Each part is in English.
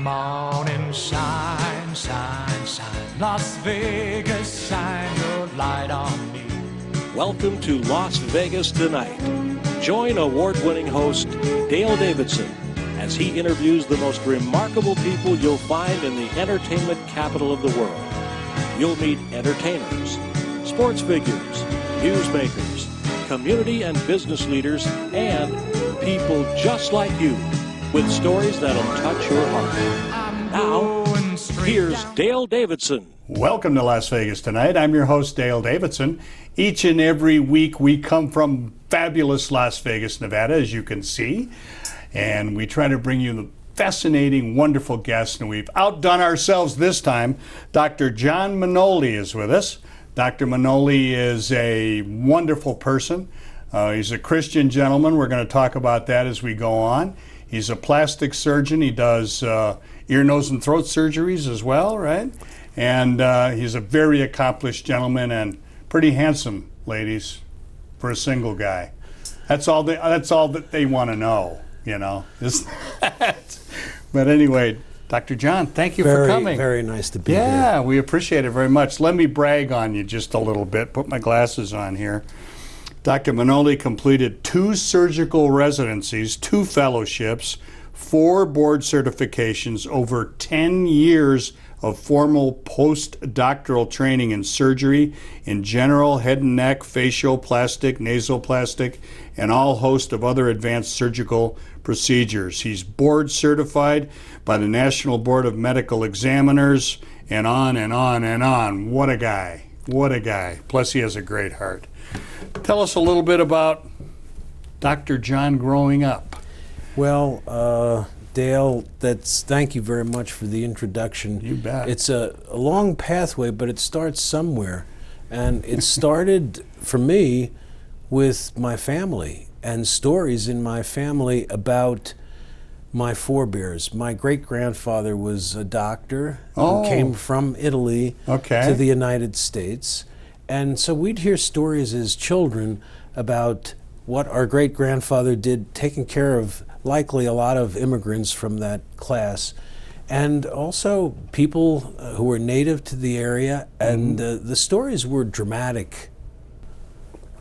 Come on and shine, shine, shine. Las Vegas, shine your light on me. Welcome to Las Vegas Tonight. Join award-winning host Dale Davidson as he interviews the most remarkable people you'll find in the entertainment capital of the world. You'll meet entertainers, sports figures, newsmakers, community and business leaders, and people just like you with stories that'll touch your heart. Now, here's Dale Davidson. Welcome to Las Vegas Tonight. I'm your host, Dale Davidson. Each and every week we come from fabulous Las Vegas, Nevada, as you can see, and we try to bring you the fascinating, wonderful guests, and we've outdone ourselves this time. Dr. John Minoli is with us. Dr. Minoli is a wonderful person. He's a Christian gentleman. We're going to talk about that as we go on. He's a plastic surgeon. He does ear, nose, and throat surgeries as well, right? And he's a very accomplished gentleman and pretty handsome, ladies, for a single guy. That's all that they want to know, you know. But anyway, Dr. John, thank you for coming. Very nice to be here. Yeah, we appreciate it very much. Let me brag on you just a little bit. Put my glasses on here. Dr. Minoli completed 2 surgical residencies, 2 fellowships, 4 board certifications, over 10 years of formal postdoctoral training in surgery, in general, head and neck, facial, plastic, nasal plastic, and all host of other advanced surgical procedures. He's board certified by the National Board of Medical Examiners, and on and on and on. What a guy. What a guy. Plus, he has a great heart. Tell us a little bit about Dr. John growing up. Well, Dale, thank you very much for the introduction. You bet. It's a long pathway, but it starts somewhere. And it started, for me, with my family and stories in my family about my forebears. My great-grandfather was a doctor who came from Italy to the United States. And so we'd hear stories as children about what our great-grandfather did, taking care of likely a lot of immigrants from that class, and also people who were native to the area. And the stories were dramatic.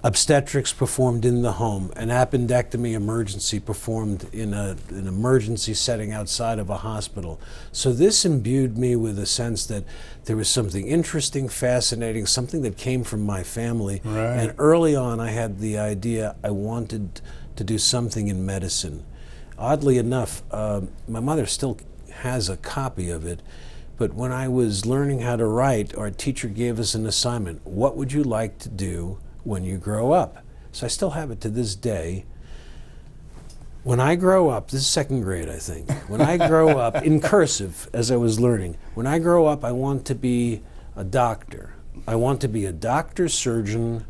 Obstetrics performed in the home, an appendectomy emergency performed in an emergency setting outside of a hospital. So this imbued me with a sense that there was something interesting, fascinating, something that came from my family. Right. And early on I had the idea I wanted to do something in medicine. Oddly enough, my mother still has a copy of it, but when I was learning how to write, our teacher gave us an assignment. What would you like to do when you grow up? So I still have it to this day. When I grow up, this is 2nd grade, I think. When I grow up, in cursive, as I was learning, when I grow up, I want to be a doctor. I want to be a doctor surgeon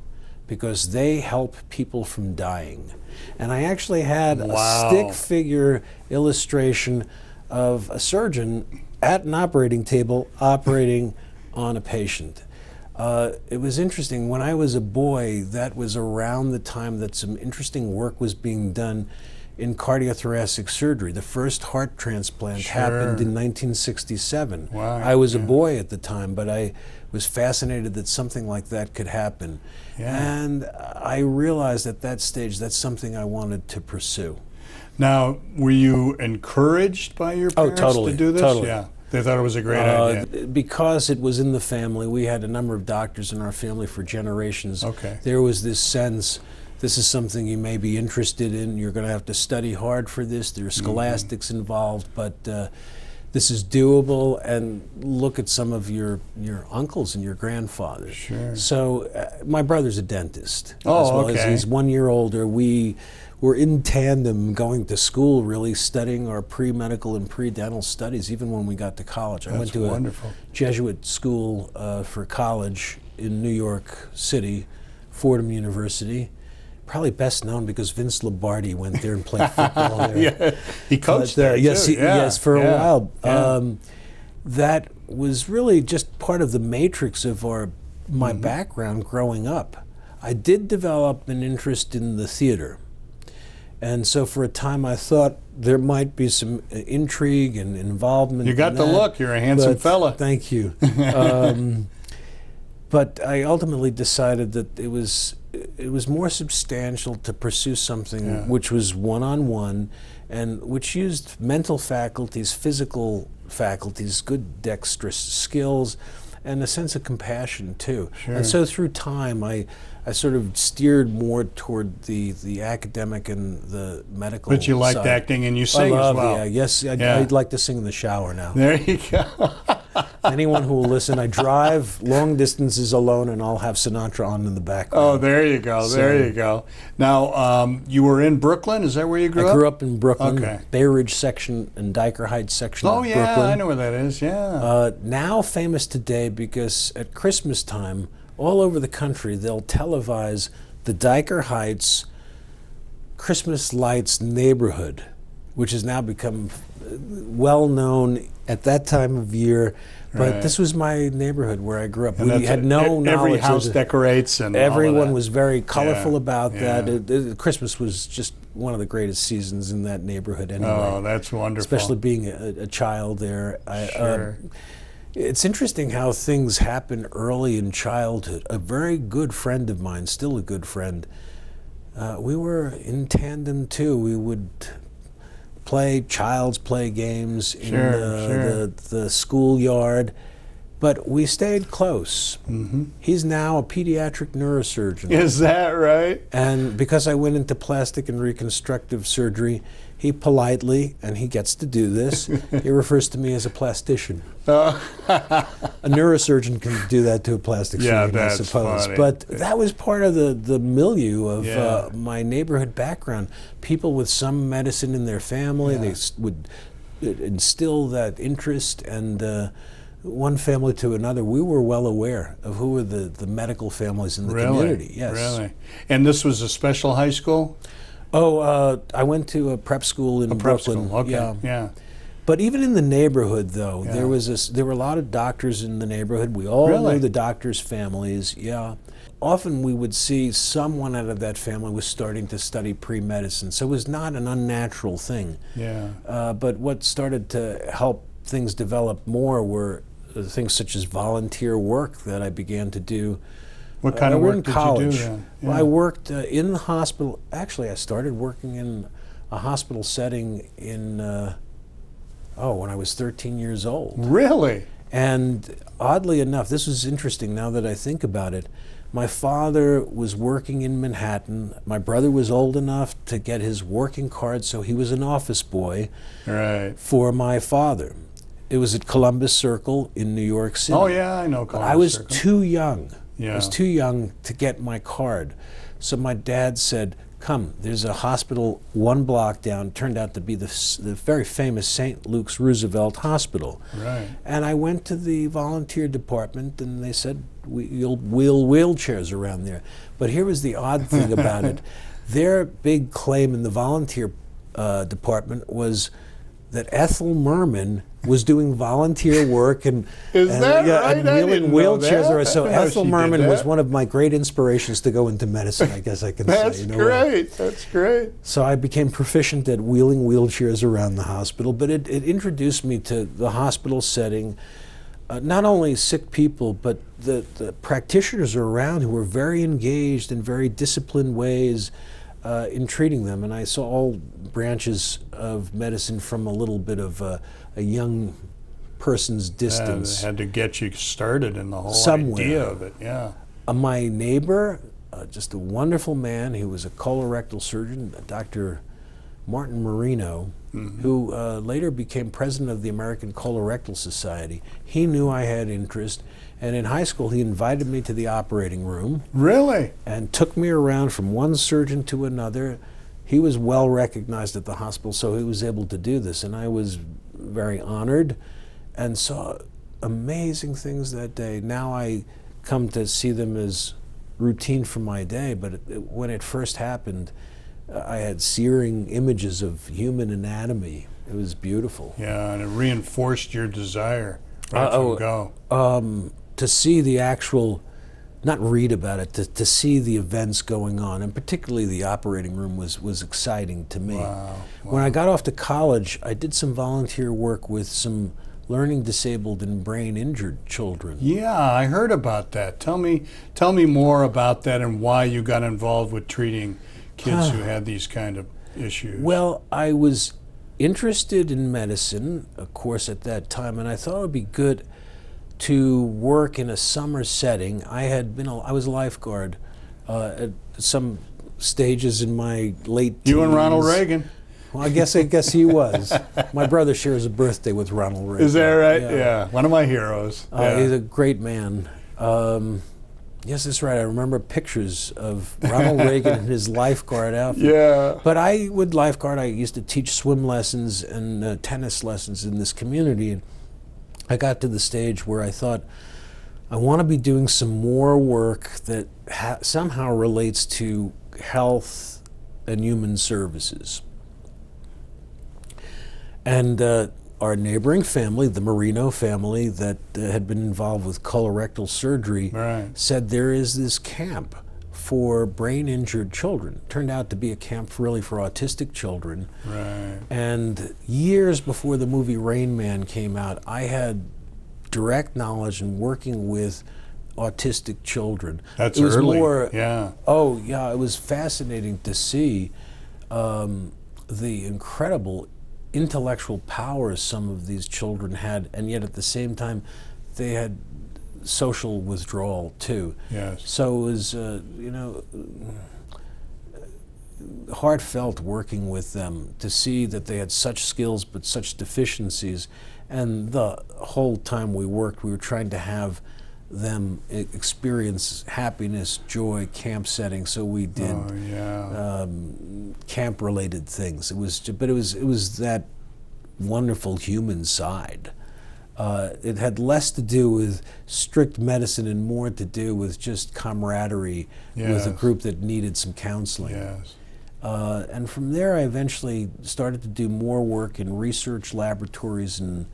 because they help people from dying. And I actually had a stick figure illustration of a surgeon at an operating table operating on a patient. It was interesting. When I was a boy, that was around the time that some interesting work was being done in cardiothoracic surgery. The first heart transplant happened in 1967. Wow. I was a boy at the time, but I was fascinated that something like that could happen. And I realized at that stage that's something I wanted to pursue. Now, were you encouraged by your parents to do this? Totally. Yeah. They thought it was a great idea. Because it was in the family. We had a number of doctors in our family for generations. There was this sense, this is something you may be interested in. You're going to have to study hard for this. There are scholastics involved, but this is doable. And look at some of your uncles and your grandfathers. Sure. So my brother's a dentist. As well as he's 1 year older. We were in tandem going to school, really studying our pre-medical and pre-dental studies, even when we got to college. I went to a Jesuit school for college in New York City, Fordham University. Probably best known because Vince Lombardi went there and played football there. He coached there, yes, too. Yes, for a while. That was really just part of the matrix of my background growing up. I did develop an interest in the theater. And so for a time I thought there might be some intrigue and involvement. You got in the that, look. You're a handsome but fella. Thank you. But I ultimately decided that it was more substantial to pursue something which was one-on-one and which used mental faculties, physical faculties, good dexterous skills, and a sense of compassion too. Sure. And so through time I sort of steered more toward the academic and the medical But you liked side. acting and you sing I love, as well. Yeah, yes, Yeah. I'd like to sing in the shower now. There you go. Anyone who will listen, I drive long distances alone and I'll have Sinatra on in the background. Oh, there you go. There you go. Now, you were in Brooklyn. Is that where you grew up? I grew up in Brooklyn, Okay. Bay Ridge section and Diker Heights section Oh, of yeah. Brooklyn. I know where that is. Yeah. Now famous today because at Christmas time, all over the country, they'll televise the Diker Heights Christmas lights neighborhood, which has now become well known at that time of year. But Right. this was my neighborhood where I grew up. And We that's had no knowledge. Every house of it. decorates and all of Everyone that. was very colorful Yeah, about that. yeah. Christmas was just one of the greatest seasons in that neighborhood anyway. Oh, that's wonderful. Especially being a child there. Sure. It's interesting how things happen early in childhood. A very good friend of mine, still a good friend, we were in tandem too. We would play child's play games in the schoolyard, but we stayed close. Mm-hmm. He's now a pediatric neurosurgeon. Is that right? And because I went into plastic and reconstructive surgery, he politely, and he gets to do this, he refers to me as a plastician. A neurosurgeon can do that to a plastic surgeon, I that's suppose. funny. But that was part of the milieu of my neighborhood background. People with some medicine in their family, they would instill that interest, and one family to another, we were well aware of who were the medical families in the community. Yes. Really? And this was a special high school? Oh, I went to a prep school in Brooklyn. School. Okay. Yeah. But even in the neighborhood, though, there were a lot of doctors in the neighborhood. We all knew the doctors' families. Yeah. Often we would see someone out of that family was starting to study pre-medicine, so it was not an unnatural thing. Yeah. But what started to help things develop more were things such as volunteer work that I began to do. What kind of we were work in did college. you do then? Well, I worked in the hospital. Actually, I started working in a hospital setting in, when I was 13 years old. Really? And oddly enough, this was interesting now that I think about it. My father was working in Manhattan. My brother was old enough to get his working card, so he was an office boy for my father. It was at Columbus Circle in New York City. Oh, yeah, I know Columbus I was Circle. too young. Yeah. I was too young to get my card. So my dad said, come, there's a hospital one block down. Turned out to be the very famous St. Luke's Roosevelt Hospital. Right. And I went to the volunteer department, and they said, you'll wheel wheelchairs around there. But here was the odd thing about it. Their big claim in the volunteer department was that Ethel Merman was doing volunteer work and right? and I wheeling didn't know wheelchairs that. around. So I didn't know Ethel she did Merman that. was one of my great inspirations to go into medicine, I guess I can That's say. great. That's great. So I became proficient at wheeling wheelchairs around the hospital, but it introduced me to the hospital setting. Not only sick people, but the practitioners around who were very engaged in very disciplined ways in treating them. And I saw all branches of medicine from a little bit of a young person's distance. Had to get you started in the whole Somewhere. idea of it, yeah. My neighbor, just a wonderful man, he was a colorectal surgeon, Dr. Martin Marino, who later became president of the American Colorectal Society. He knew I had interest, and in high school he invited me to the operating room. Really? And took me around from one surgeon to another. He was well recognized at the hospital, so he was able to do this, and I was very honored and saw amazing things that day. Now I come to see them as routine for my day, but when it first happened, I had searing images of human anatomy. It was beautiful. Yeah, and it reinforced your desire right from go. To see the actual not read about it, to see the events going on, and particularly the operating room was exciting to me. Wow. When I got off to college, I did some volunteer work with some learning disabled and brain injured children. Yeah, I heard about that. Tell me more about that and why you got involved with treating kids who had these kind of issues. Well, I was interested in medicine, of course, at that time, and I thought it would be good to work in a summer setting. I was a lifeguard at some stages in my late teens. You and Ronald Reagan. Well, I guess he was. My brother shares a birthday with Ronald Reagan. Is that right? Yeah. One of my heroes. He's a great man. Yes, that's right. I remember pictures of Ronald Reagan in his lifeguard outfit. Yeah. But I would lifeguard. I used to teach swim lessons and tennis lessons in this community. And I got to the stage where I thought, I want to be doing some more work that somehow relates to health and human services. And our neighboring family, the Marino family that had been involved with colorectal surgery, said there is this camp for brain-injured children. Turned out to be a camp really for autistic children. Right. And years before the movie Rain Man came out, I had direct knowledge in working with autistic children. That's it was early. More, yeah. Oh, yeah, it was fascinating to see the incredible intellectual powers some of these children had, and yet at the same time they had social withdrawal too. Yes. So it was, heartfelt working with them to see that they had such skills but such deficiencies. And the whole time we worked, we were trying to have them experience happiness, joy, camp setting. So we did camp-related things. It was that wonderful human side. It had less to do with strict medicine and more to do with just camaraderie with a group that needed some counseling. Yes. And from there, I eventually started to do more work in research laboratories in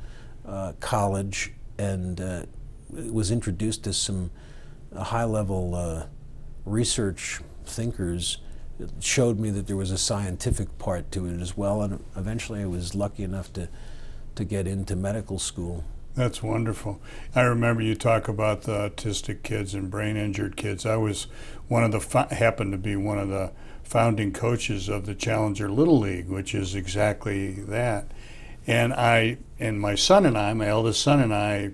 college, and was introduced to some high-level research thinkers. It showed me that there was a scientific part to it as well, and eventually I was lucky enough to get into medical school. That's wonderful. I remember you talk about the autistic kids and brain-injured kids. I was happened to be one of the founding coaches of the Challenger Little League, which is exactly that. And my son and I, my eldest son and I,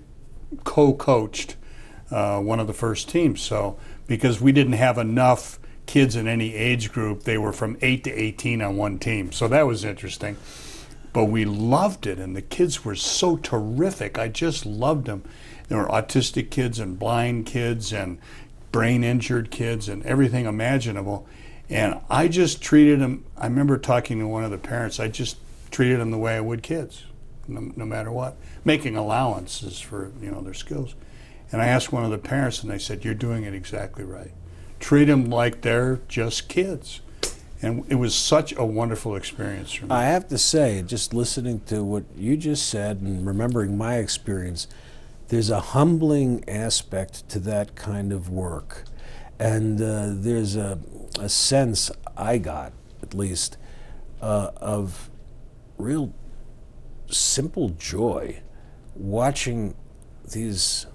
co-coached one of the first teams. So because we didn't have enough kids in any age group, they were from 8 to 18 on one team. So that was interesting. But we loved it, and the kids were so terrific. I just loved them. There were autistic kids and blind kids and brain-injured kids and everything imaginable. And I just treated them, I remember talking to one of the parents, I just treated them the way I would kids, no matter what, making allowances for their skills. And I asked one of the parents, and they said, "You're doing it exactly right. Treat them like they're just kids." And it was such a wonderful experience for me. I have to say, just listening to what you just said and remembering my experience, there's a humbling aspect to that kind of work. And there's a sense, I got at least, of real simple joy watching these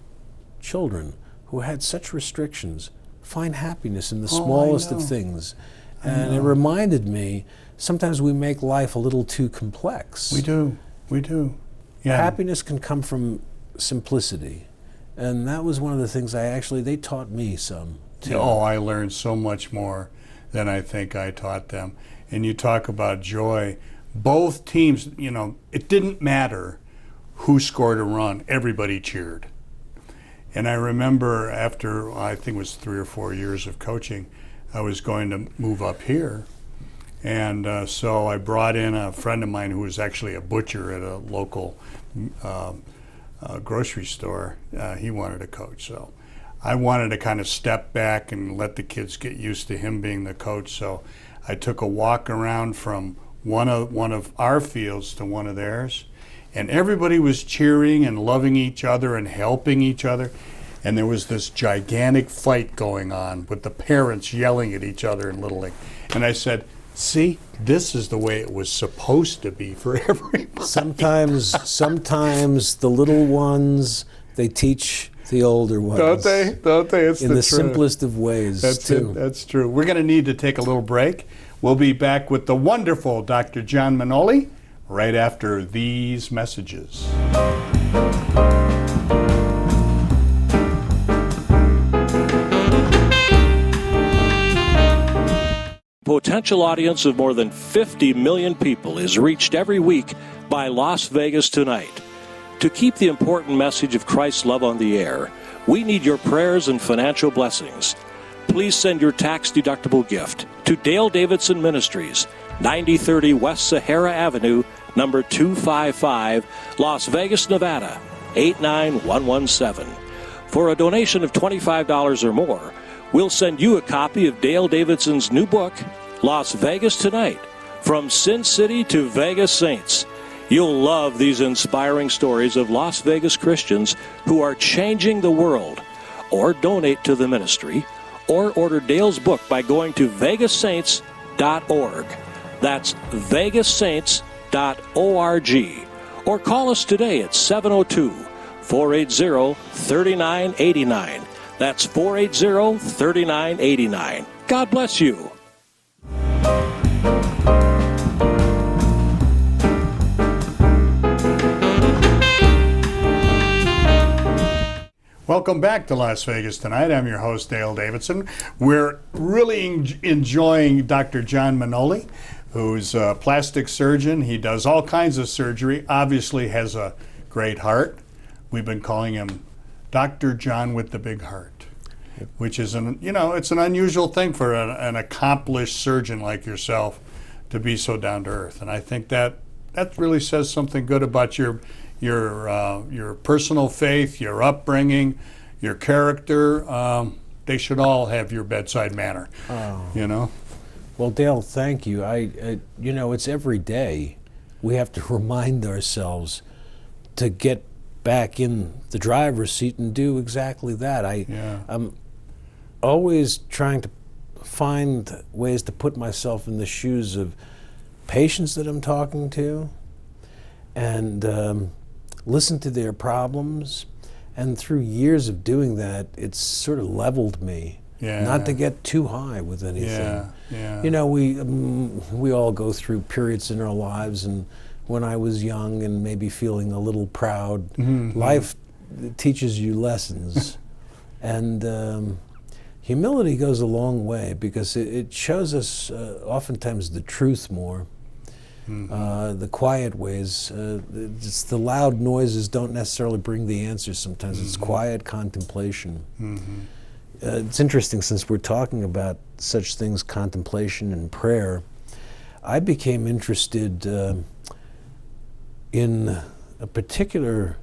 children who had such restrictions find happiness in the smallest of things. And it reminded me, sometimes we make life a little too complex. We do. Yeah. Happiness can come from simplicity. And that was one of the things they taught me some too. Oh, I learned so much more than I think I taught them. And you talk about joy. Both teams, it didn't matter who scored a run, everybody cheered. And I remember after, I think it was 3 or 4 years of coaching, I was going to move up here. And so I brought in a friend of mine who was actually a butcher at a local grocery store. He wanted to coach. So I wanted to kind of step back and let the kids get used to him being the coach. So I took a walk around from one of our fields to one of theirs. And everybody was cheering and loving each other and helping each other. and there was this gigantic fight going on with the parents yelling at each other in Little League. And I said, see, this is the way it was supposed to be for everybody. Sometimes the little ones, they teach the older ones. Don't they? Don't they? It's in the truth. Simplest of ways, That's too. it. That's true. We're going to need to take a little break. We'll be back with the wonderful Dr. John Minoli right after these messages. Potential audience of more than 50 million people is reached every week by Las Vegas Tonight. To keep the important message of Christ's love on the air, we need your prayers and financial blessings. Please send your tax-deductible gift to Dale Davidson Ministries, 9030 West Sahara Avenue, number 255, Las Vegas, Nevada, 89117. For a donation of $25 or more, we'll send you a copy of Dale Davidson's new book, Las Vegas Tonight, From Sin City to Vegas Saints. You'll love these inspiring stories of Las Vegas Christians who are changing the world. Or donate to the ministry, or order Dale's book by going to vegassaints.org. That's vegassaints.org. Or call us today at 702-480-3989. That's 480-3989. God bless you. Welcome back to Las Vegas Tonight. I'm your host, Dale Davidson. We're really enjoying Dr. John Minoli, who's a plastic surgeon. He does all kinds of surgery, obviously has a great heart. We've been calling him Dr. John with the big heart, which is it's an unusual thing for an accomplished surgeon like yourself to be so down to earth. And I think that really says something good about your personal faith, your upbringing, your character. They should all have your bedside manner. Oh. Well, Dale, thank you. It's every day we have to remind ourselves to get back in the driver's seat and do exactly that. I'm always trying to find ways to put myself in the shoes of patients that I'm talking to and listen to their problems. And through years of doing that, it's sort of leveled me. Yeah. Not to get too high with anything. Yeah. We all go through periods in our lives, and when I was young and maybe feeling a little proud, life teaches you lessons. And humility goes a long way because it shows us oftentimes the truth more. The quiet ways. It's the loud noises don't necessarily bring the answers sometimes. It's quiet contemplation. It's interesting, since we're talking about such things, contemplation and prayer, I became interested in a particular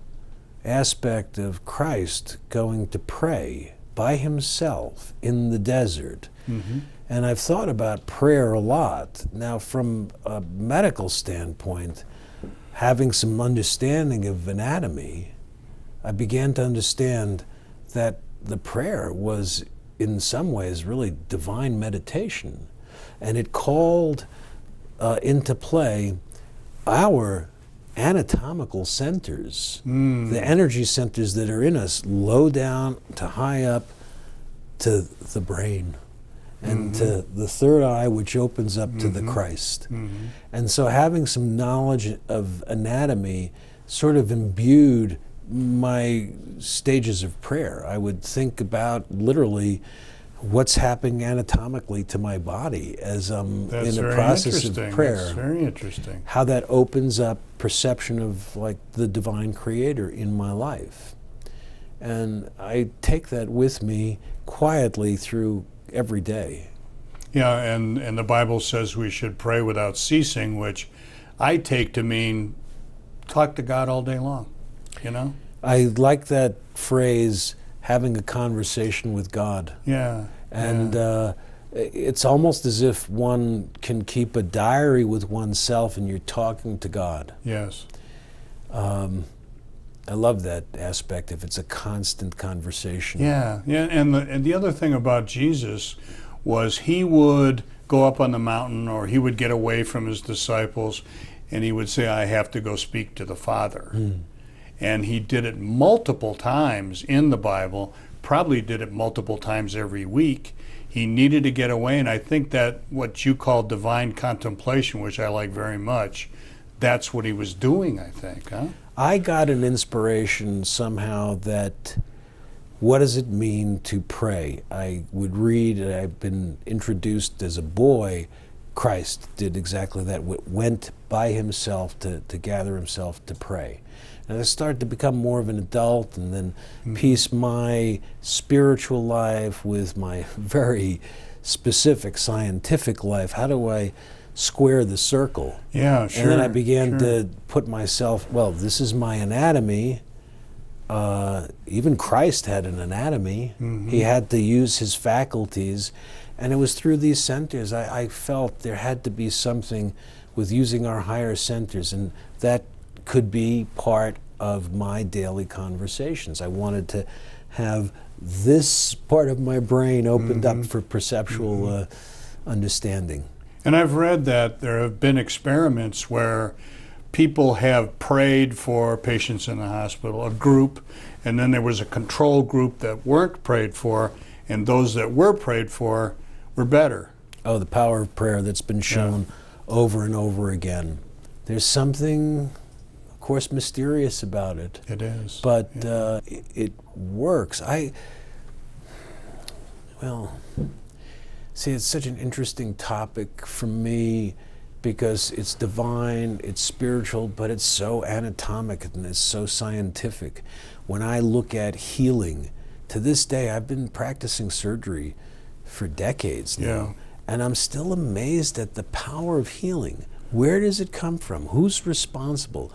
aspect of Christ going to pray by himself in the desert. And I've thought about prayer a lot. Now, from a medical standpoint, having some understanding of anatomy, I began to understand that the prayer was, in some ways, really divine meditation. And it called into play our anatomical centers, the energy centers that are in us, low down to high up to the brain. And to the third eye, which opens up to the Christ. And so having some knowledge of anatomy sort of imbued my stages of prayer. I would think about literally what's happening anatomically to my body as I'm in the process of prayer. That's very interesting. How that opens up perception of like the divine creator in my life. And I take that with me quietly through every day. Yeah, and the Bible says we should pray without ceasing, which I take to mean talk to God all day long, I like that phrase, having a conversation with God. Yeah. And it's almost as if one can keep a diary with oneself and you're talking to God. Yes. I love that aspect. If it's a constant conversation. Yeah, yeah. And the other thing about Jesus was he would go up on the mountain, or he would get away from his disciples, and he would say, I have to go speak to the Father. And he did it multiple times in the Bible, probably did it multiple times every week. He needed to get away, and I think that what you call divine contemplation, which I like very much, that's what he was doing, I think, huh? I got an inspiration somehow that what does it mean to pray? I would read, I've been introduced as a boy, Christ did exactly that, went by himself to gather himself to pray. And I started to become more of an adult and then piece my spiritual life with my very specific scientific life. How do I square the circle? Yeah, sure. And then I began to put myself, well, this is my anatomy. Even Christ had an anatomy. He had to use his faculties. And it was through these centers I felt there had to be something with using our higher centers, and that could be part of my daily conversations. I wanted to have this part of my brain opened up for perceptual understanding. And I've read that there have been experiments where people have prayed for patients in the hospital, a group, and then there was a control group that weren't prayed for, and those that were prayed for were better. Oh, the power of prayer that's been shown over and over again. There's something, of course, mysterious about it. It is. But it works. See, it's such an interesting topic for me because it's divine, it's spiritual, but it's so anatomic and it's so scientific. When I look at healing, to this day, I've been practicing surgery for decades now, and I'm still amazed at the power of healing. Where does it come from? Who's responsible?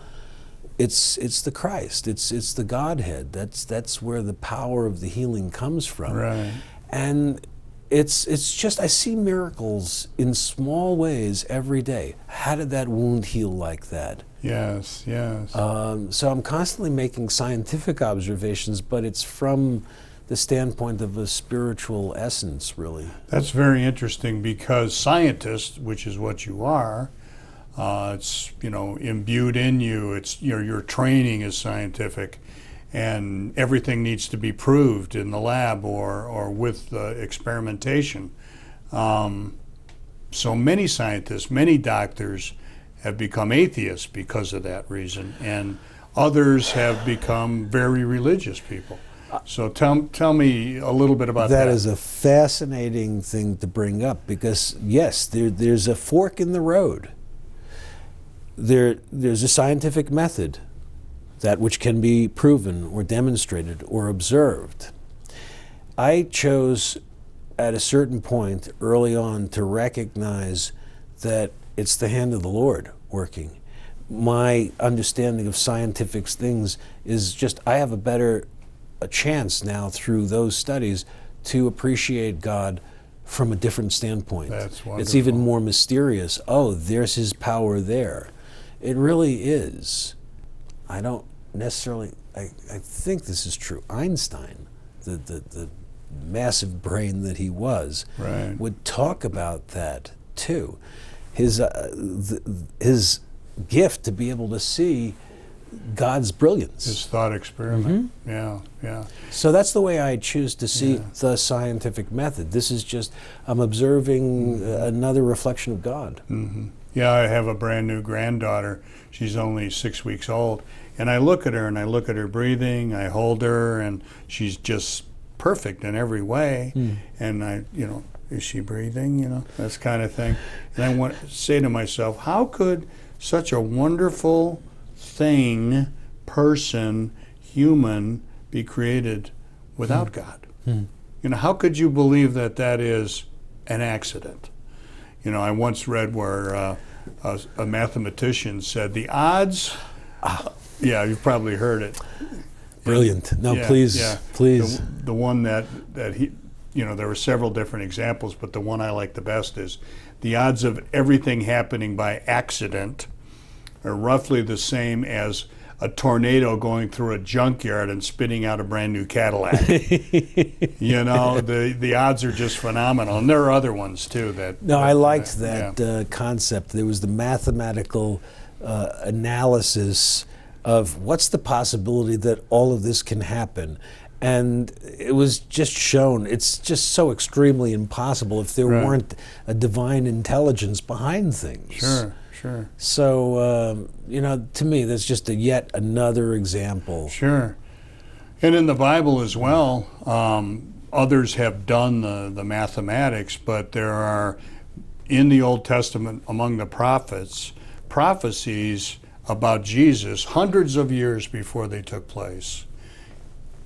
It's the Christ. It's the Godhead. That's where the power of the healing comes from. Right. And it's just, I see miracles in small ways every day. How did that wound heal like that? Yes, yes. So I'm constantly making scientific observations, but it's from the standpoint of a spiritual essence, really. That's very interesting because scientists, which is what you are, it's imbued in you. It's your training is scientific, and everything needs to be proved in the lab or with experimentation. So many scientists, many doctors have become atheists because of that reason, and others have become very religious people. So tell me a little bit about that. That is a fascinating thing to bring up because, yes, there's a fork in the road. There's a scientific method, that which can be proven or demonstrated or observed. I chose at a certain point early on to recognize that it's the hand of the Lord working. My understanding of scientific things is just, I have a chance now through those studies to appreciate God from a different standpoint. That's wonderful. It's even more mysterious. Oh, there's his power there. It really is. I don't necessarily, I think this is true. Einstein, the massive brain that he was, right, would talk about that too. His gift to be able to see God's brilliance. His thought experiment. Yeah. So that's the way I choose to see the scientific method. This is just, I'm observing another reflection of God. Yeah, I have a brand new granddaughter. She's only 6 weeks old. And I look at her and I look at her breathing, I hold her, and she's just perfect in every way. And I, is she breathing? That's kind of thing. And I want to say to myself, how could such a wonderful thing, person, human, be created without God? How could you believe that that is an accident? I once read where a mathematician said the odds. Yeah, you've probably heard it. Brilliant. No, please. The one that he, there were several different examples, but the one I like the best is the odds of everything happening by accident are roughly the same as a tornado going through a junkyard and spitting out a brand new Cadillac. You know, the odds are just phenomenal. And there are other ones too No, I liked that concept. There was the mathematical analysis of what's the possibility that all of this can happen. And it was just shown, it's just so extremely impossible if there weren't a divine intelligence behind things. Sure, sure. So, you know, to me, that's just yet another example. Sure. And in the Bible as well, others have done the mathematics, but there are, in the Old Testament, among the prophets, prophecies about Jesus hundreds of years before they took place.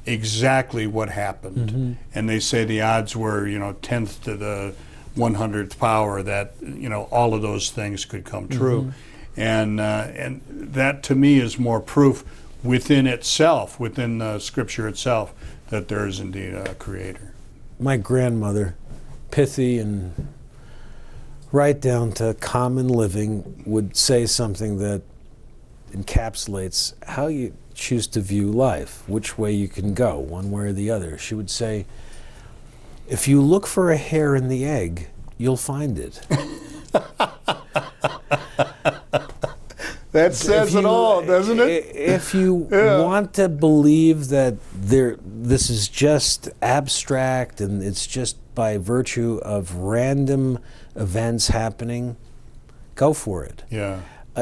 Exactly what happened. And they say the odds were, you know, 10th to the 100th power that, you know, all of those things could come true. And that to me is more proof within itself, within the scripture itself, that there is indeed a creator. My grandmother, pithy and right down to common living, would say something that encapsulates how you choose to view life, which way you can go, one way or the other. She would say, if you look for a hair in the egg, you'll find it. That says it all, doesn't it? If you want to believe that this is just abstract and it's just by virtue of random events happening, go for it. Yeah.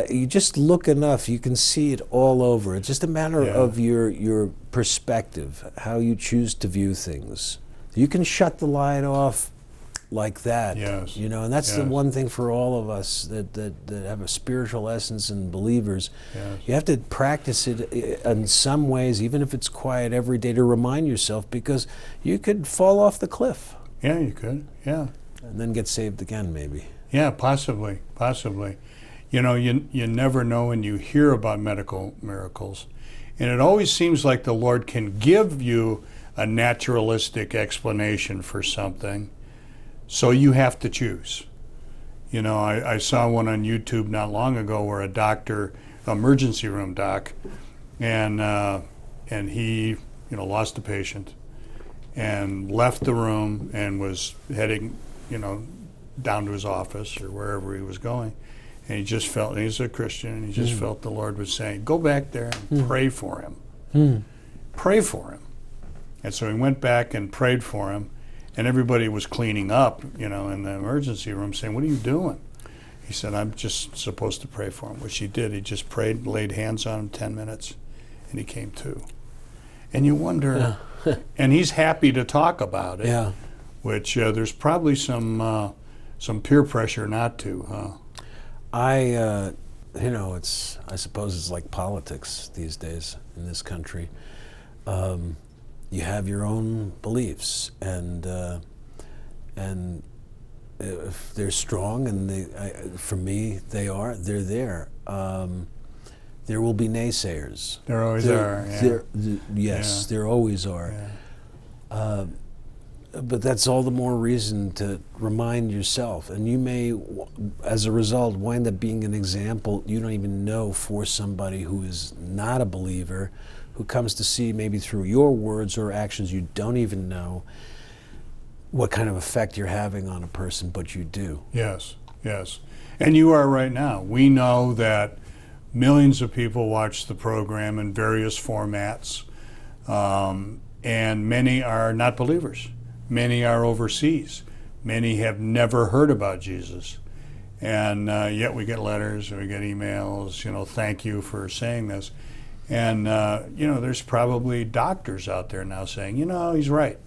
You just look enough, you can see it all over. It's just a matter of your perspective, how you choose to view things. You can shut the light off like that, you know, and that's the one thing for all of us that have a spiritual essence and believers. You have to practice it in some ways, even if it's quiet every day, to remind yourself, because you could fall off the cliff. Yeah, you could, and then get saved again, maybe. Yeah, possibly. You know, you never know when you hear about medical miracles. And it always seems like the Lord can give you a naturalistic explanation for something, so you have to choose. You know, I saw one on YouTube not long ago where a doctor, emergency room doc, and he, you know, lost a patient and left the room and was heading, you know, down to his office or wherever he was going. And he just felt, he's a Christian, and he just felt the Lord was saying, go back there and pray for him. Pray for him. And so he went back and prayed for him, and everybody was cleaning up, you know, in the emergency room saying, what are you doing? He said, I'm just supposed to pray for him, which he did. He just prayed, laid hands on him 10 minutes, and he came to. And you wonder, and he's happy to talk about it, which there's probably some peer pressure not to, huh? You know, I suppose it's like politics these days in this country. You have your own beliefs, and if they're strong, and for me, they're there. There will be naysayers. There always are. Yes, there always are. But that's all the more reason to remind yourself, and you may, as a result, wind up being an example you don't even know for somebody who is not a believer, who comes to see maybe through your words or actions you don't even know what kind of effect you're having on a person, but you do. Yes. And you are right now. We know that millions of people watch the program in various formats, and many are not believers. Many are overseas. Many have never heard about Jesus. And yet we get letters, we get emails, you know, thank you for saying this. And, you know, there's probably doctors out there now saying, you know, he's right.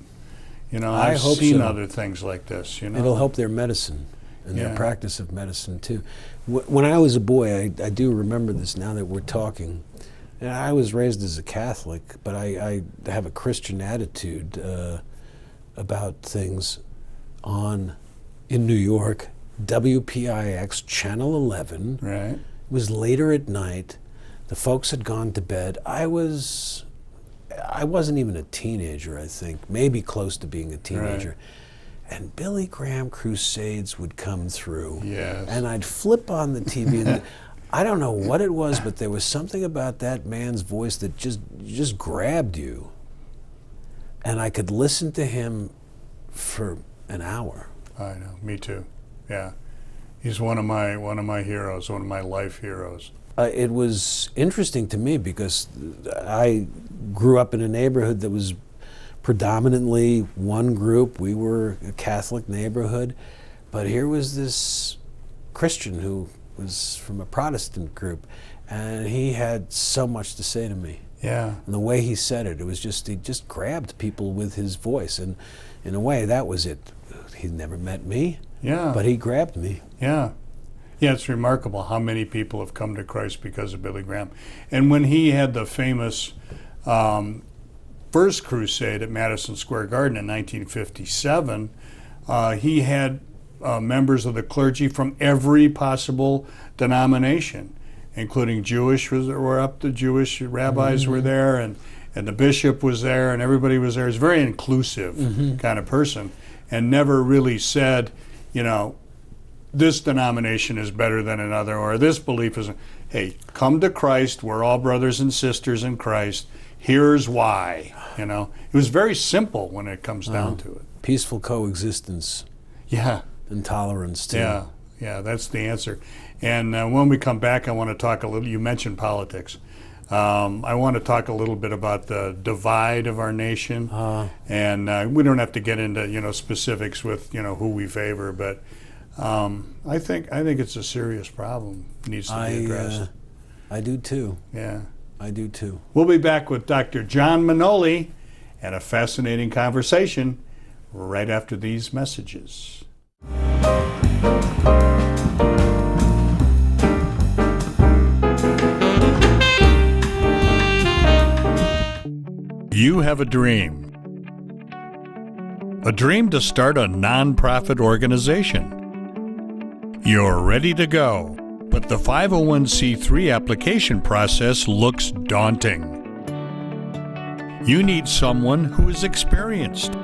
You know, I've seen other things like this, you know. It'll help their medicine and their practice of medicine, too. When I was a boy, I do remember this now that we're talking. And I was raised as a Catholic, but I have a Christian attitude about things in New York, WPIX, Channel 11. Right. It was later at night. The folks had gone to bed. I wasn't even a teenager, I think, maybe close to being a teenager. Right. And Billy Graham crusades would come through. Yes. And I'd flip on the TV, and I don't know what it was, but there was something about that man's voice that just grabbed you. And I could listen to him for an hour. I know, me too. Yeah, he's one of my heroes, one of my life heroes. It was interesting to me because I grew up in a neighborhood that was predominantly one group. We were a Catholic neighborhood, but here was this Christian who was from a Protestant group, and he had so much to say to me. Yeah. And the way he said it, he just grabbed people with his voice, and in a way, that was it. He'd never met me, Yeah. but he grabbed me. Yeah. Yeah, it's remarkable how many people have come to Christ because of Billy Graham. And when he had the famous first crusade at Madison Square Garden in 1957, he had members of the clergy from every possible denomination, including Jewish, were up, the Jewish rabbis were there, and the bishop was there, and everybody was there. He was a very inclusive kind of person, and never really said, you know, this denomination is better than another, or this belief is, hey, come to Christ, we're all brothers and sisters in Christ, here's why, you know. It was very simple when it comes down to it. Peaceful coexistence. Yeah. And tolerance, too. Yeah, yeah, that's the answer. And when we come back, I want to talk a little, you mentioned politics. I want to talk a little bit about the divide of our nation. And we don't have to get into, you know, specifics with, you know, who we favor, but I think it's a serious problem. It needs to be addressed. I do too. Yeah. I do too. We'll be back with Dr. John Minoli and a fascinating conversation right after these messages. You have a dream. A dream to start a nonprofit organization. You're ready to go, but the 501c3 application process looks daunting. You need someone who is experienced.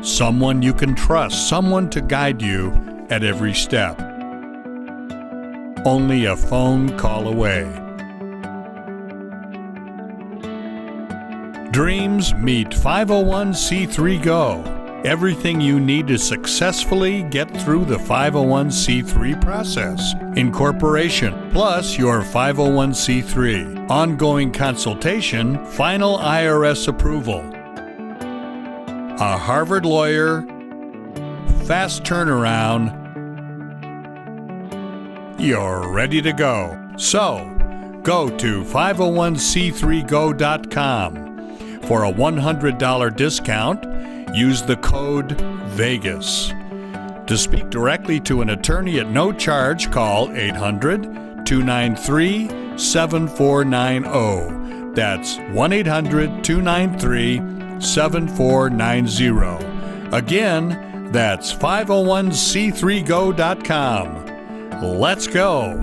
Someone you can trust, someone to guide you at every step. Only a phone call away. Dreams meet 501c3 Go. Everything you need to successfully get through the 501c3 process. Incorporation, plus your 501c3. Ongoing consultation, final IRS approval. A Harvard lawyer, fast turnaround. You're ready to go. So, go to 501c3go.com. For a $100 discount, use the code VEGAS. To speak directly to an attorney at no charge, call 800-293-7490. That's 1-800-293-7490. Again, that's 501c3go.com. Let's go.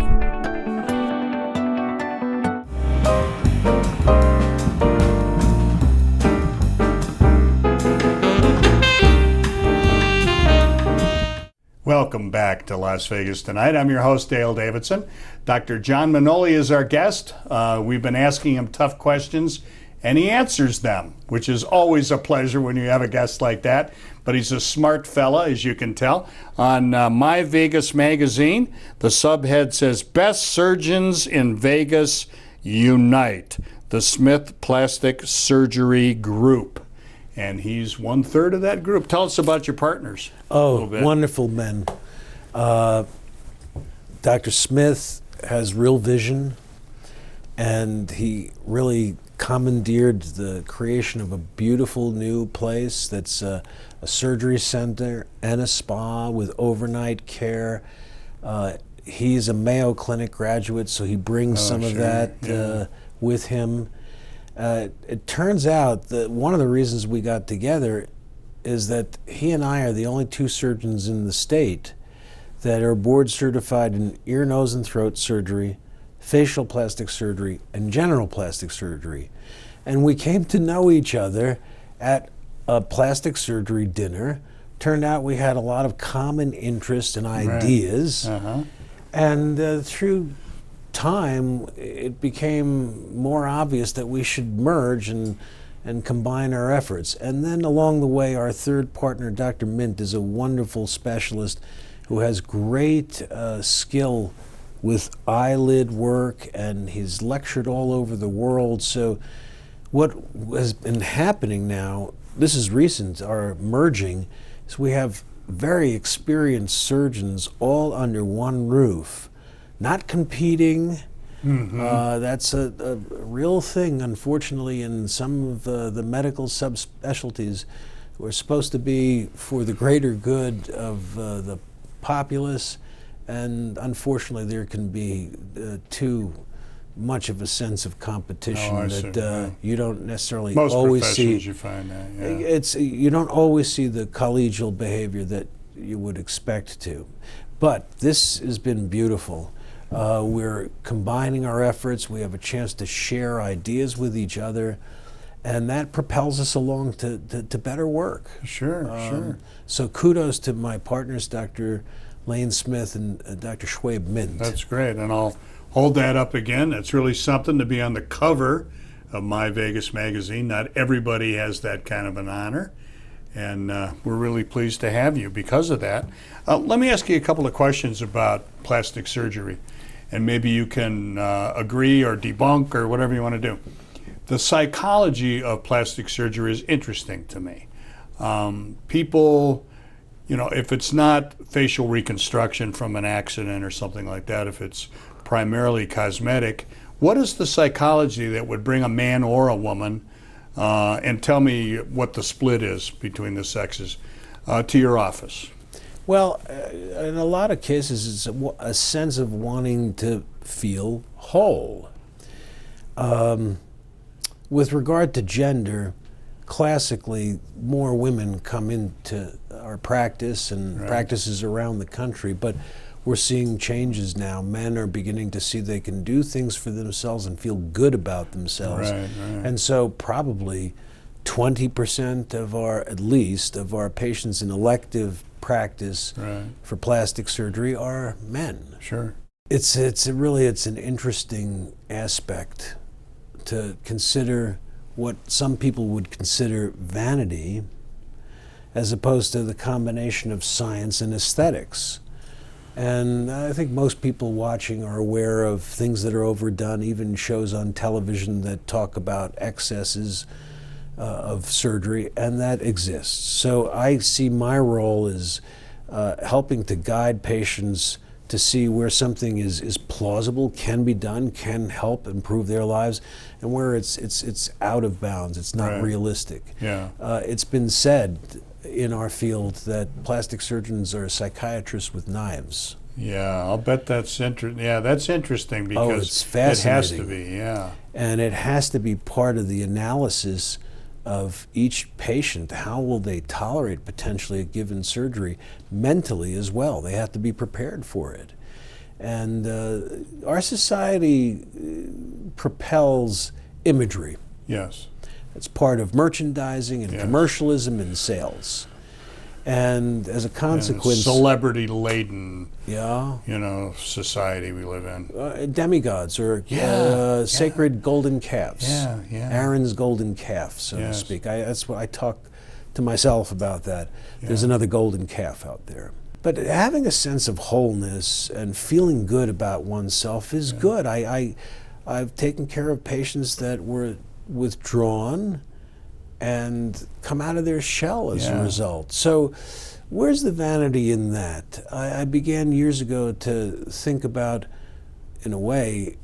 Welcome back to Las Vegas Tonight. I'm your host, Dale Davidson. Dr. John Minoli is our guest. We've been asking him tough questions, and he answers them, which is always a pleasure when you have a guest like that. But he's a smart fella, as you can tell. On My Vegas magazine, the subhead says, Best Surgeons in Vegas Unite, the Smith Plastic Surgery Group. And he's 1/3 of that group. Tell us about your partners. Oh, wonderful men. Dr. Smith has real vision, and he really commandeered the creation of a beautiful new place that's a surgery center and a spa with overnight care. He's a Mayo Clinic graduate, so he brings some of that with him. It turns out that one of the reasons we got together is that he and I are the only two surgeons in the state that are board certified in ear, nose, and throat surgery, facial plastic surgery, and general plastic surgery. And we came to know each other at a plastic surgery dinner turned out we had a lot of common interests and ideas. Uh-huh. And through time, it became more obvious that we should merge and combine our efforts. And then along the way, our third partner, Dr. Mint, is a wonderful specialist who has great skill with eyelid work, and he's lectured all over the world. So what has been happening now, this is recent, our merging, is we have very experienced surgeons all under one roof, not competing. That's a real thing, unfortunately, in some of the medical subspecialties. We're supposed to be for the greater good of the populace, and unfortunately there can be too much of a sense of competition that you don't necessarily Most always see. professions you find that, yeah. You don't always see the collegial behavior that you would expect to. But this has been beautiful. We're combining our efforts. We have a chance to share ideas with each other, and that propels us along to better work. Sure, sure. So kudos to my partners, Dr. Lane Smith and Dr. Schwabe Mint. That's great, and I'll hold that up again. It's really something to be on the cover of My Vegas magazine. Not everybody has that kind of an honor, and we're really pleased to have you because of that. Let me ask you a couple of questions about plastic surgery, and maybe you can agree or debunk or whatever you want to do. The psychology of plastic surgery is interesting to me. People, you know, if it's not facial reconstruction from an accident or something like that, if it's primarily cosmetic, what is the psychology that would bring a man or a woman, and tell me what the split is between the sexes, to your office? Well, in a lot of cases, it's a sense of wanting to feel whole. With regard to gender, classically, more women come into our practice and practices around the country, but we're seeing changes now. Men are beginning to see they can do things for themselves and feel good about themselves. And so probably 20% of at least of our patients in elective practice for plastic surgery are men. Sure. It's an interesting aspect to consider what some people would consider vanity as opposed to the combination of science and aesthetics. And I think most people watching are aware of things that are overdone, even shows on television that talk about excesses of surgery, and that exists. So I see my role as helping to guide patients to see where something is plausible, can be done, can help improve their lives, and where it's out of bounds, it's not realistic. It's been said in our field that plastic surgeons are psychiatrists with knives. Yeah, I'll bet that's interesting. Yeah, that's interesting because it's fascinating. It has to be, and it has to be part of the analysis of each patient. How will they tolerate potentially a given surgery mentally as well? They have to be prepared for it. And our society propels imagery. Yes. It's part of merchandising and commercialism and sales. And as a consequence, celebrity-laden, you know, society we live in. Demigods or sacred golden calves. Aaron's golden calf, so to speak. That's what I talk to myself about. That there's another golden calf out there. But having a sense of wholeness and feeling good about oneself is good. I've taken care of patients that were withdrawn and come out of their shell as a result. So where's the vanity in that? I began years ago to think about, in a way,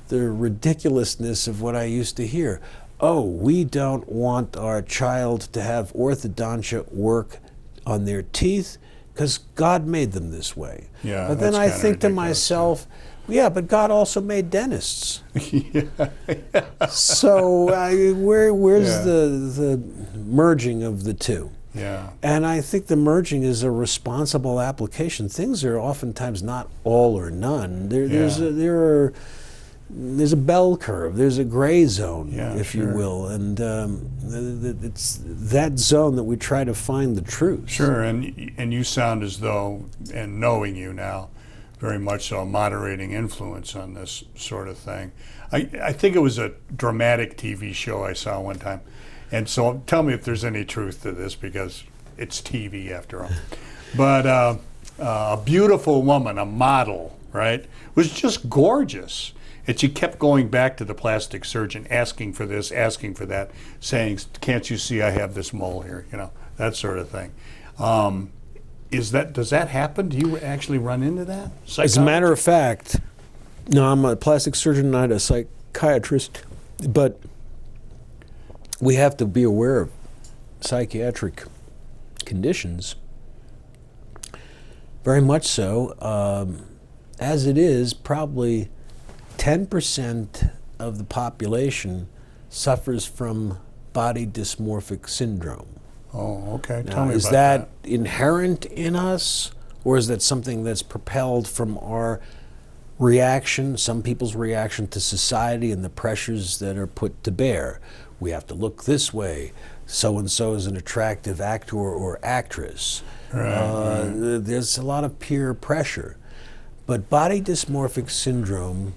the ridiculousness of what I used to hear. Oh, we don't want our child to have orthodontia work on their teeth because God made them this way. But then I think to myself, but God also made dentists. So where's the merging of the two? And I think the merging is a responsible application. Things are oftentimes not all or none. There there's a bell curve, there's a gray zone, Yeah, if you sure. will, and it's that zone that we try to find the truth. Sure, and you sound as though, and knowing you now, very much so a moderating influence on this sort of thing. I think it was a dramatic TV show I saw one time, and so tell me if there's any truth to this, because it's TV after all. But a beautiful woman, a model, right, was just gorgeous. And she kept going back to the plastic surgeon, asking for this, asking for that, saying, "Can't you see I have this mole here?" You know, that sort of thing. Does that happen? Do you actually run into that? As a matter of fact, no, I'm a plastic surgeon, not a psychiatrist, but we have to be aware of psychiatric conditions. Very much so. As it is, probably 10% of the population suffers from body dysmorphic syndrome. Oh, okay. Now, Tell me is about that inherent in us, or is that something that's propelled from our reaction, some people's reaction to society and the pressures that are put to bear? We have to look this way. So-and-so is an attractive actor or actress. Right. There's a lot of peer pressure. But body dysmorphic syndrome,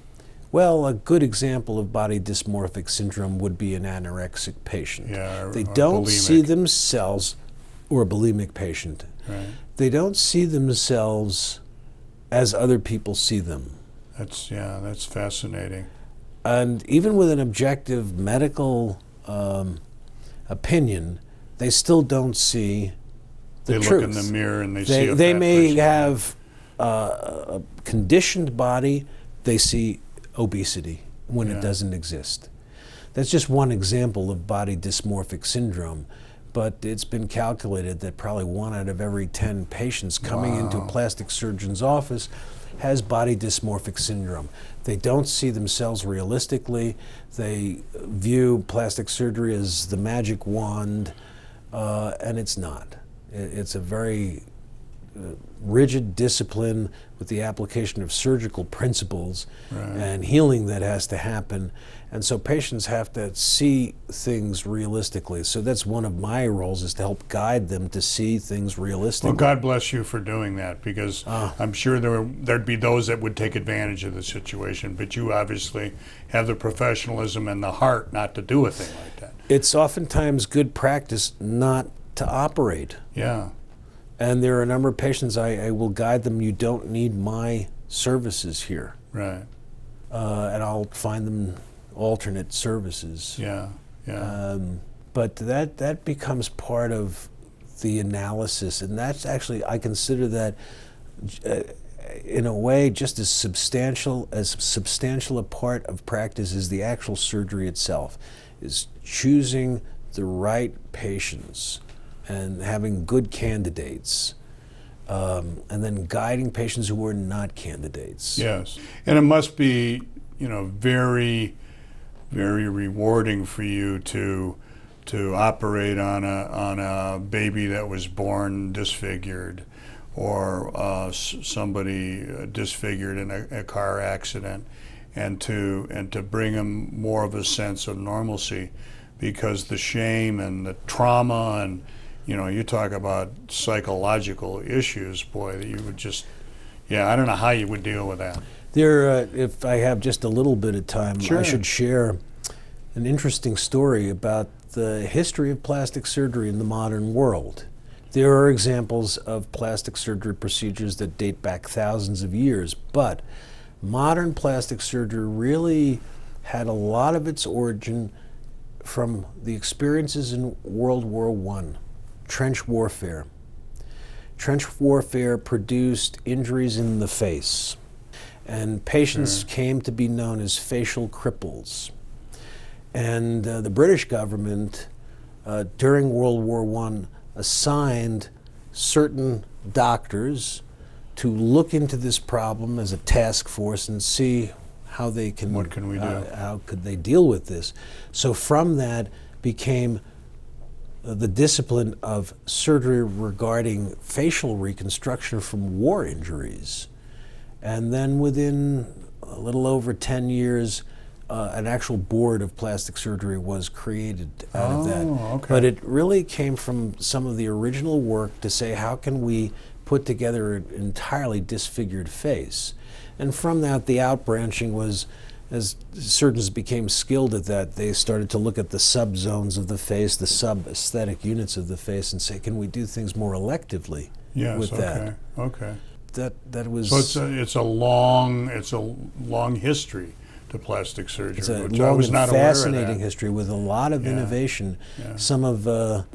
well, a good example of body dysmorphic syndrome would be an anorexic patient. Yeah, they or don't see bulimic. themselves, or a bulimic patient, Right. they don't see themselves as other people see them. That's fascinating. And even with an objective medical opinion, they still don't see the They truth. look in the mirror and they see a They fat may person. have a conditioned body, they see obesity when Yeah. it doesn't exist. That's just one example of body dysmorphic syndrome, but it's been calculated that probably 1 out of every 10 patients coming into a plastic surgeon's office has body dysmorphic syndrome. They don't see themselves realistically. They view plastic surgery as the magic wand, and it's not. It's a very rigid discipline with the application of surgical principles and healing that has to happen. And so patients have to see things realistically. So that's one of my roles, is to help guide them to see things realistically. Well, God bless you for doing that, because I'm sure there'd be those that would take advantage of the situation, but you obviously have the professionalism and the heart not to do a thing like that. It's oftentimes good practice not to operate. Yeah. And there are a number of patients I will guide them, you don't need my services here. Right. And I'll find them alternate services. Yeah. Yeah. But that becomes part of the analysis, and that's actually, I consider that in a way just as substantial a part of practice as the actual surgery itself, is choosing the right patients and having good candidates, and then guiding patients who are not candidates. Yes. And it must be, very, very rewarding for you to operate on a baby that was born disfigured, or somebody disfigured in a car accident, and to bring them more of a sense of normalcy, because the shame and the trauma and you talk about psychological issues, boy, that you would just, I don't know how you would deal with that. If I have just a little bit of time, Sure. I should share an interesting story about the history of plastic surgery in the modern world. There are examples of plastic surgery procedures that date back thousands of years, but modern plastic surgery really had a lot of its origin from the experiences in World War I, trench warfare. Trench warfare produced injuries in the face, and patients came to be known as facial cripples. And the British government, during World War I, assigned certain doctors to look into this problem as a task force and see how they can, What can we do? How could they deal with this. So from that became the discipline of surgery regarding facial reconstruction from war injuries. And then within a little over 10 years, an actual board of plastic surgery was created out of that. Okay. But it really came from some of the original work to say, how can we put together an entirely disfigured face? And from that, the outbranching was, as surgeons became skilled at that, they started to look at the sub-zones of the face, the sub-aesthetic units of the face, and say, can we do things more electively with that? Okay. That was... So it's a long history to plastic surgery, It's a which I long was and not aware of fascinating that. history with a lot of innovation. Yeah. Some of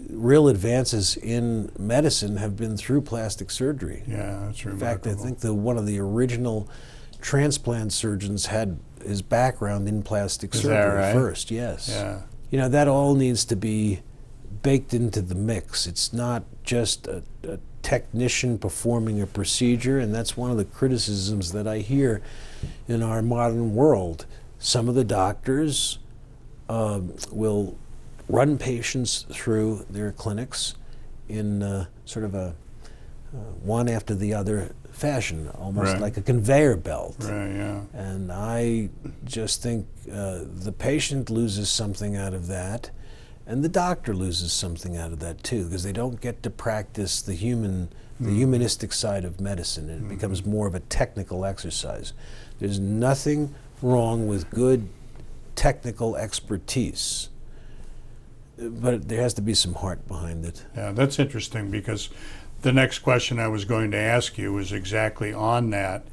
real advances in medicine have been through plastic surgery. Yeah, that's In remarkable. fact, I think one of the original transplant surgeons had his background in plastic Is surgery that right? first, yes. Yeah. You know, that all needs to be baked into the mix. It's not just a technician performing a procedure, and that's one of the criticisms that I hear in our modern world. Some of the doctors will run patients through their clinics in sort of a one after the other fashion, almost Right. like a conveyor belt. Right, yeah. And I just think the patient loses something out of that, and the doctor loses something out of that too, because they don't get to practice the humanistic side of medicine. It becomes more of a technical exercise. There's nothing wrong with good technical expertise, but there has to be some heart behind it. Yeah, that's interesting, because the next question I was going to ask you was exactly on that.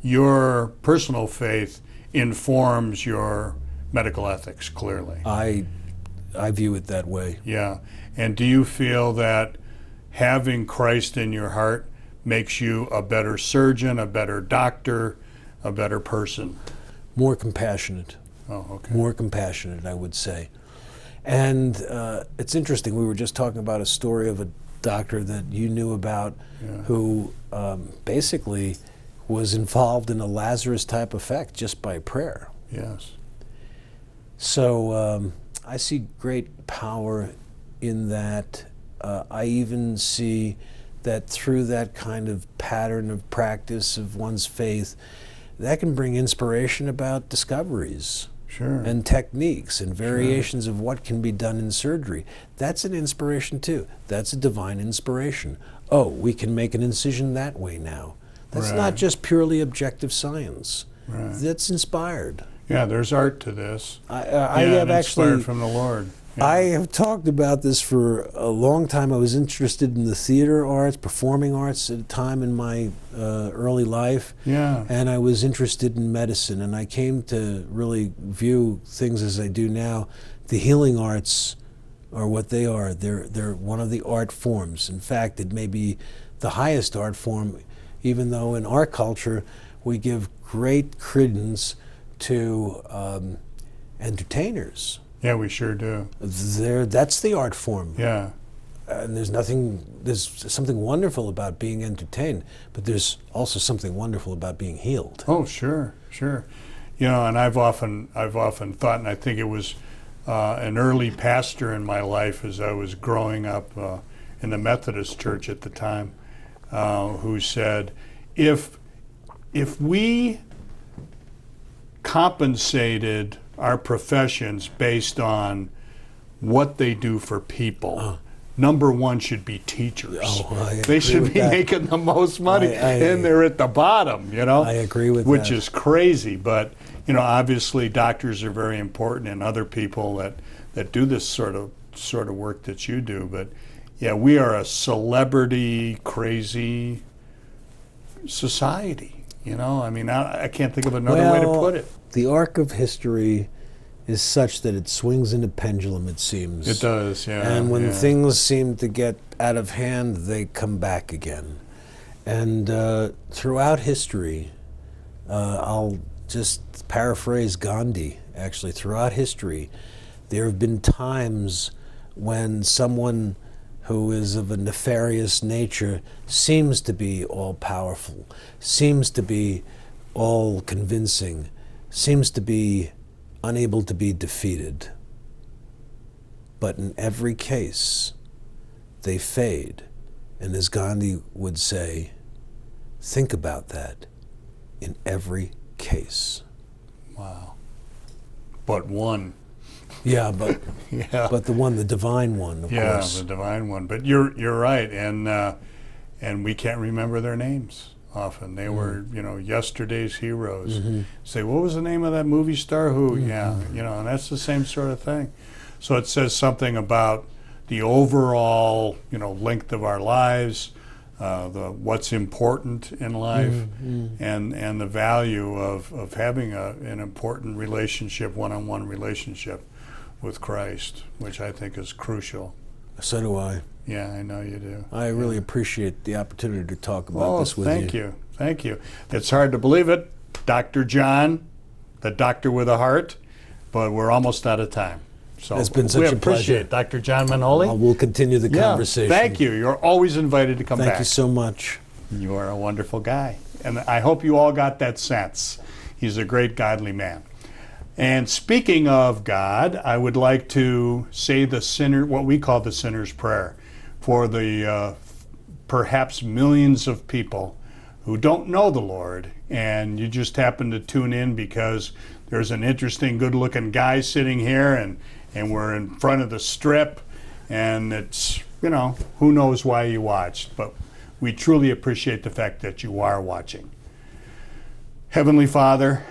Your personal faith informs your medical ethics, clearly. I view it that way. Yeah. And do you feel that having Christ in your heart makes you a better surgeon, a better doctor, a better person? More compassionate. Oh, okay. More compassionate, I would say. And it's interesting, we were just talking about a story of a doctor that you knew about who basically was involved in a Lazarus type effect just by prayer. Yes. So I see great power in that. I even see that through that kind of pattern of practice of one's faith, that can bring inspiration about discoveries. Sure. And techniques and variations of what can be done in surgery. That's an inspiration too. That's a divine inspiration. Oh, we can make an incision that way now. That's Right. not just purely objective science. Right. That's inspired. Yeah, there's art to this. I Yeah, have and inspired actually, from the Lord. Yeah. I have talked about this for a long time. I was interested in the theater arts, performing arts at a time in my early life. Yeah. And I was interested in medicine, and I came to really view things as I do now. The healing arts are what they are. They're one of the art forms. In fact, it may be the highest art form, even though in our culture we give great credence to entertainers. Yeah, we sure do. That's the art form. Yeah. And there's something wonderful about being entertained, but there's also something wonderful about being healed. Oh, sure, sure. You know, and I've often thought, and I think it was an early pastor in my life as I was growing up in the Methodist church at the time, who said, if we compensated our professions based on what they do for people, number one should be teachers. Oh, I they agree should with be that. making the most money, and they're at the bottom, you know? I agree with which that. is crazy, but, you know, obviously doctors are very important, and other people that do this sort of work that you do, but yeah, we are a celebrity crazy society, you know? I mean, I can't think of another way to put it. The arc of history is such that it swings in a pendulum, it seems. It does, yeah. And when yeah. things seem to get out of hand, they come back again. And throughout history, I'll just paraphrase Gandhi, actually. Throughout history, there have been times when someone who is of a nefarious nature seems to be all-powerful, seems to be all-convincing, seems to be unable to be defeated. But in every case, they fade. And as Gandhi would say, think about that. in every case. Wow. But one. Yeah, but Yeah. but the divine one, of course. Yeah, the divine one. But you're right, and we can't remember their names often. They were, yesterday's heroes. Say, what was the name of that movie star? Who? Yeah, and that's the same sort of thing. So it says something about the overall, length of our lives, what's important in life, and the value of having an important relationship, one-on-one relationship with Christ, which I think is crucial. So do I. Yeah, I know you do. I really appreciate the opportunity to talk about this with you. Thank you. It's hard to believe it, Dr. John, the doctor with a heart, but we're almost out of time. So it's been such a pleasure. We appreciate Dr. John Minoli. We'll continue the conversation. Thank you. You're always invited to come back. Thank you so much. You are a wonderful guy. And I hope you all got that sense. He's a great, godly man. And speaking of God, I would like to say what we call the sinner's prayer, for the perhaps millions of people who don't know the Lord, and you just happen to tune in because there's an interesting, good-looking guy sitting here, and we're in front of the Strip, and it's, who knows why you watched, but we truly appreciate the fact that you are watching. Heavenly Father,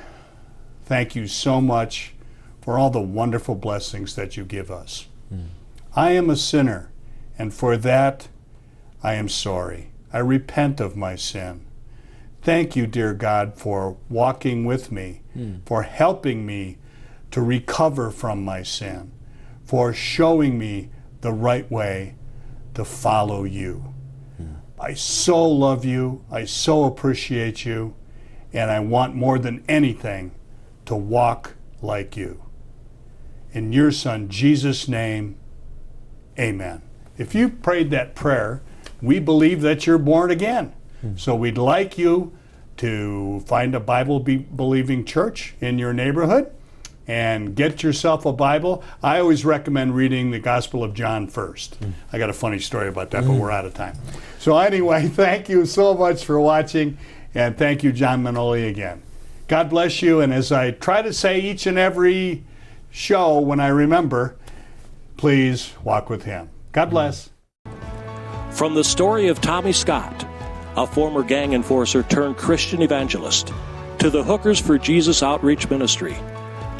thank you so much for all the wonderful blessings that you give us. I am a sinner, and for that I am sorry. I repent of my sin. Thank you, dear God, for walking with me, for helping me to recover from my sin, for showing me the right way to follow you. I so love you, I so appreciate you, and I want more than anything to walk like you. In your Son, Jesus' name, amen. If you prayed that prayer, we believe that you're born again. So we'd like you to find a Bible-believing church in your neighborhood and get yourself a Bible. I always recommend reading the Gospel of John first. I got a funny story about that, but we're out of time. So anyway, thank you so much for watching, and thank you, John Minoli, again. God bless you, and as I try to say each and every show when I remember, please walk with Him. God bless. From the story of Tommy Scott, a former gang enforcer turned Christian evangelist, to the Hookers for Jesus Outreach Ministry,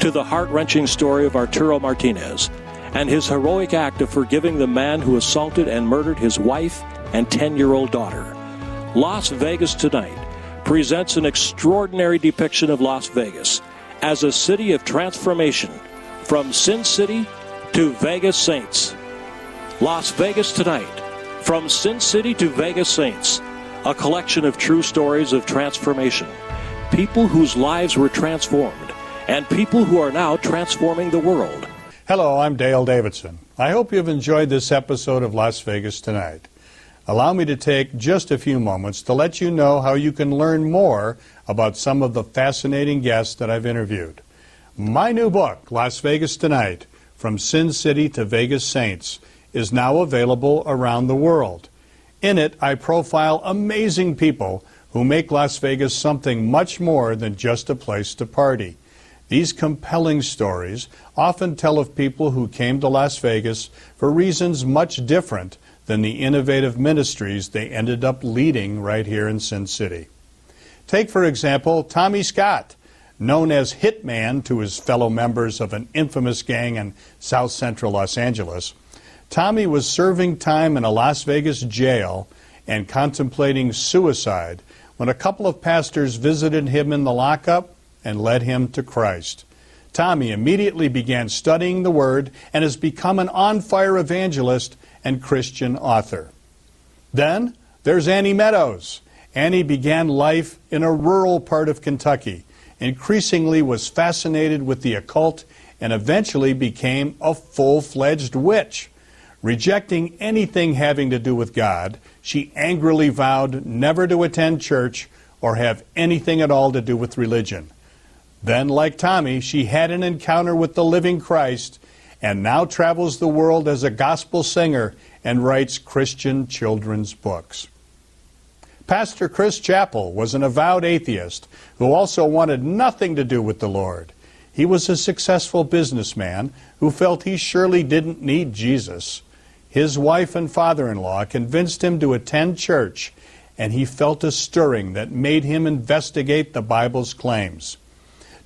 to the heart-wrenching story of Arturo Martinez and his heroic act of forgiving the man who assaulted and murdered his wife and 10-year-old daughter. Las Vegas Tonight presents an extraordinary depiction of Las Vegas as a city of transformation, from Sin City to Vegas Saints. Las Vegas Tonight, from Sin City to Vegas Saints, a collection of true stories of transformation, people whose lives were transformed, and people who are now transforming the world. Hello, I'm Dale Davidson. I hope you've enjoyed this episode of Las Vegas Tonight. Allow me to take just a few moments to let you know how you can learn more about some of the fascinating guests that I've interviewed. My new book, Las Vegas Tonight, From Sin City to Vegas Saints, is now available around the world. In it, I profile amazing people who make Las Vegas something much more than just a place to party. These compelling stories often tell of people who came to Las Vegas for reasons much different than the innovative ministries they ended up leading right here in Sin City. Take, for example, Tommy Scott, known as Hitman to his fellow members of an infamous gang in South Central Los Angeles. Tommy was serving time in a Las Vegas jail and contemplating suicide when a couple of pastors visited him in the lockup and led him to Christ. Tommy immediately began studying the Word and has become an on-fire evangelist and Christian author. Then there's Annie Meadows. Annie began life in a rural part of Kentucky, increasingly was fascinated with the occult, and eventually became a full-fledged witch. Rejecting anything having to do with God, she angrily vowed never to attend church or have anything at all to do with religion. Then, like Tommy, she had an encounter with the living Christ and now travels the world as a gospel singer and writes Christian children's books. Pastor Chris Chappell was an avowed atheist who also wanted nothing to do with the Lord. He was a successful businessman who felt he surely didn't need Jesus. His wife and father-in-law convinced him to attend church, and he felt a stirring that made him investigate the Bible's claims.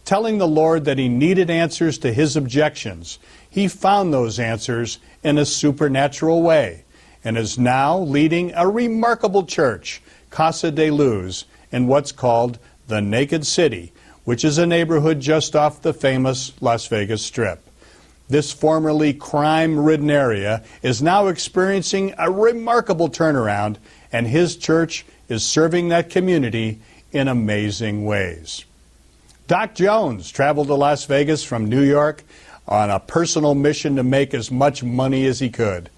Telling the Lord that he needed answers to his objections, he found those answers in a supernatural way and is now leading a remarkable church, Casa de Luz, in what's called the Naked City, which is a neighborhood just off the famous Las Vegas Strip. This formerly crime-ridden area is now experiencing a remarkable turnaround, and his church is serving that community in amazing ways. Doc Jones traveled to Las Vegas from New York on a personal mission to make as much money as he could.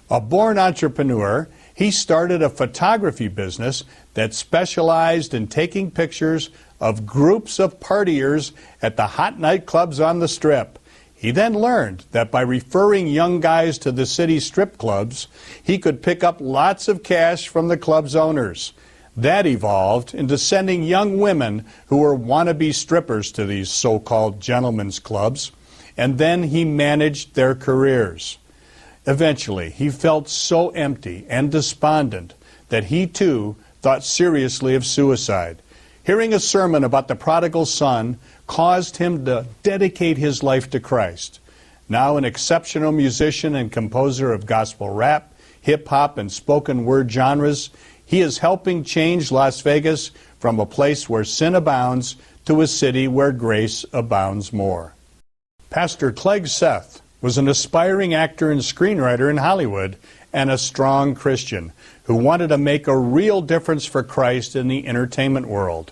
A born entrepreneur, he started a photography business that specialized in taking pictures of groups of partiers at the hot nightclubs on the Strip. He then learned that by referring young guys to the city's strip clubs, he could pick up lots of cash from the club's owners. That evolved into sending young women who were wannabe strippers to these so-called gentlemen's clubs, and then he managed their careers. Eventually, he felt so empty and despondent that he too thought seriously of suicide. Hearing a sermon about the prodigal son caused him to dedicate his life to Christ. Now an exceptional musician and composer of gospel rap, hip-hop, and spoken word genres, he is helping change Las Vegas from a place where sin abounds to a city where grace abounds more. Pastor Clegg Seth was an aspiring actor and screenwriter in Hollywood and a strong Christian who wanted to make a real difference for Christ in the entertainment world.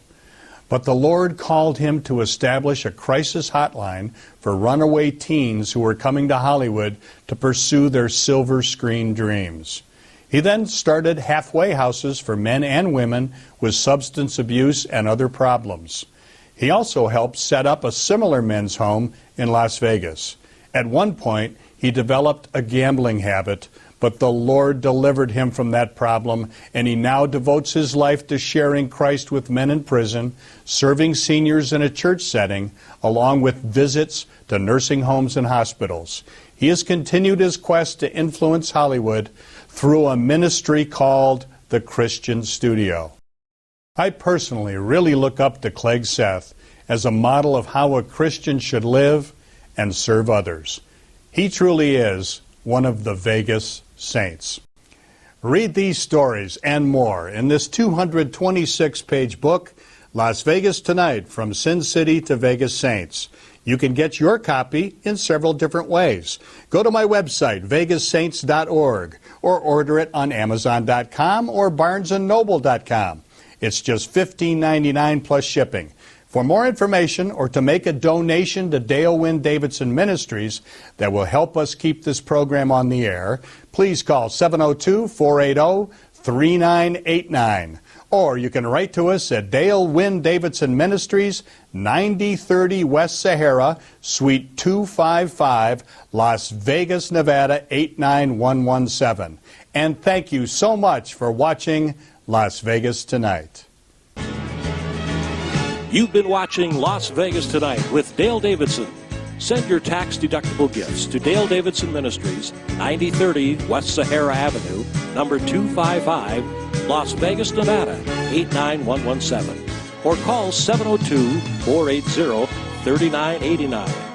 But the Lord called him to establish a crisis hotline for runaway teens who were coming to Hollywood to pursue their silver screen dreams. He then started halfway houses for men and women with substance abuse and other problems. He also helped set up a similar men's home in Las Vegas. At one point, he developed a gambling habit, but the Lord delivered him from that problem, and he now devotes his life to sharing Christ with men in prison, serving seniors in a church setting, along with visits to nursing homes and hospitals. He has continued his quest to influence Hollywood through a ministry called the Christian Studio. I personally really look up to Clegg Seth as a model of how a Christian should live and serve others. He truly is one of the Vegas saints. Read these stories and more in this 226-page book, Las Vegas Tonight, From Sin City to Vegas Saints. You can get your copy in several different ways. Go to my website, vegassaints.org, or order it on Amazon.com or BarnesandNoble.com. It's just $15.99 plus shipping. For more information or to make a donation to Dale Wynn Davidson Ministries that will help us keep this program on the air, please call 702-480-3989. Or you can write to us at Dale Wynn Davidson Ministries, 9030 West Sahara, Suite 255, Las Vegas, Nevada, 89117. And thank you so much for watching Las Vegas Tonight. You've been watching Las Vegas Tonight with Dale Davidson. Send your tax-deductible gifts to Dale Davidson Ministries, 9030 West Sahara Avenue, number 255, Las Vegas, Nevada, 89117. Or call 702-480-3989.